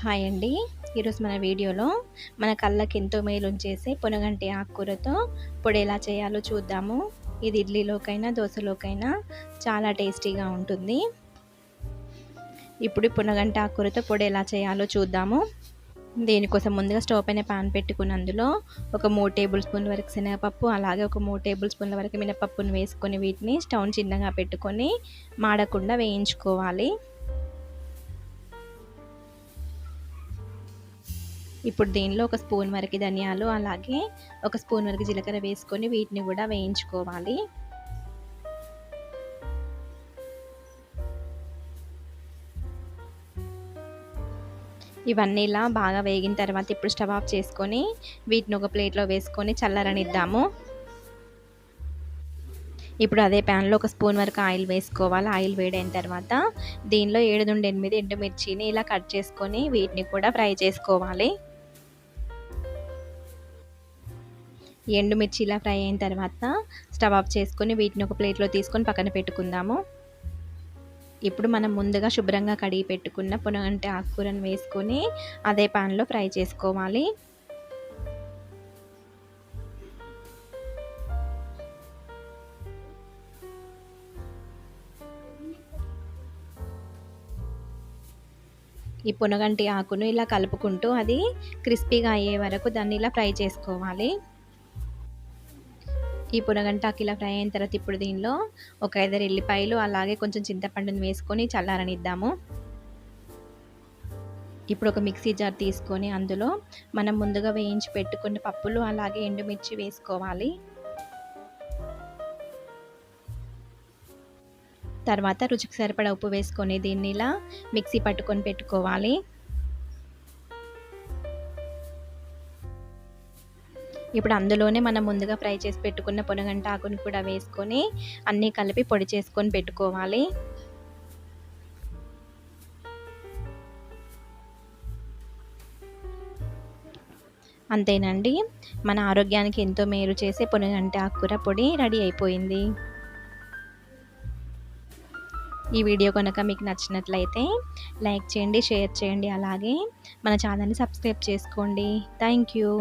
Hi అండి. ఈరోజు మన వీడియోలో మన కళ్ళకి ఎంతో మేలుంచేసే పొనగంటి ఆకుకూరతో పొడి ఎలా చేయాలో చూద్దాము. ఇది ఇడ్లీలోకైనా దోశలోకైనా చాలా టేస్టీగా ఉంటుంది. ఇప్పుడు పొనగంటి ఆకుకూరతో పొడి ఎలా చేయాలో చూద్దాము. దీనికోసం ముందుగా స్టవ్ పైన పాన్ పెట్టుకుని అందులో ఒక 3 టేబుల్ స్పూన్ల వరకు శనగపప్పు, అలాగే ఒక 3 టేబుల్ స్పూన్ల వరకు మినపప్పును వేసుకొని వీటిని స్టవ్ చిన్నగా పెట్టుకొని మాడకుండా వేయించుకోవాలి. ఇప్పుడు దీనిలో ఒక స్పూన్ వరకు ధనియాలు, అలాగే ఒక స్పూన్ వరకు జీలకర్ర వేసుకొని వీటిని కూడా వేయించుకోవాలి. ఇవన్నీ ఇలా బాగా వేగిన తర్వాత ఇప్పుడు స్టవ్ ఆఫ్ చేసుకొని వీటిని ఒక ప్లేట్లో వేసుకొని చల్లరనిద్దాము. ఇప్పుడు అదే ప్యాన్లో ఒక స్పూన్ వరకు ఆయిల్ వేసుకోవాలి. ఆయిల్ వేడైన తర్వాత దీనిలో 7 నుండి 8 ఎండుమిర్చిని ఇలా కట్ చేసుకొని వీటిని కూడా ఫ్రై చేసుకోవాలి. ఎండుమిర్చి ఇలా ఫ్రై అయిన తర్వాత స్టవ్ ఆఫ్ చేసుకొని వీటిని ఒక ప్లేట్లో తీసుకొని పక్కన పెట్టుకుందాము. ఇప్పుడు మనం ముందుగా శుభ్రంగా కడిగి పెట్టుకున్న పొనగంటి ఆకుకూరను వేసుకొని అదే పాన్లో ఫ్రై చేసుకోవాలి. ఈ పొనగంటి ఆకును ఇలా కలుపుకుంటూ అది క్రిస్పీగా అయ్యే వరకు దాన్ని ఇలా ఫ్రై చేసుకోవాలి. ఈ పొనగంటాకు ఇలా ఫ్రై అయిన తర్వాత ఇప్పుడు దీనిలో ఒక 5 ఎల్లిపాయలు, అలాగే కొంచెం చింతపండుని వేసుకొని చల్లారనిద్దాము. ఇప్పుడు ఒక మిక్సీ జార్ తీసుకొని అందులో మనం ముందుగా వేయించి పెట్టుకున్న పప్పులు, అలాగే ఎండుమిర్చి వేసుకోవాలి. తర్వాత రుచికి సరిపడా ఉప్పు వేసుకొని దీన్ని ఇలా మిక్సీ పట్టుకొని పెట్టుకోవాలి. ఇప్పుడు అందులోనే మనం ముందుగా ఫ్రై చేసి పెట్టుకున్న పొనగంటి ఆకుని కూడా వేసుకొని అన్నీ కలిపి పొడి చేసుకొని పెట్టుకోవాలి. అంతేనండి, మన ఆరోగ్యానికి ఎంతో మేలు చేసే పొనగంటి ఆకుకూర పొడి రెడీ అయిపోయింది. ఈ వీడియో కనుక మీకు నచ్చినట్లయితే లైక్ చేయండి, షేర్ చేయండి, అలాగే మన ఛానల్ని సబ్స్క్రైబ్ చేసుకోండి. Thank you.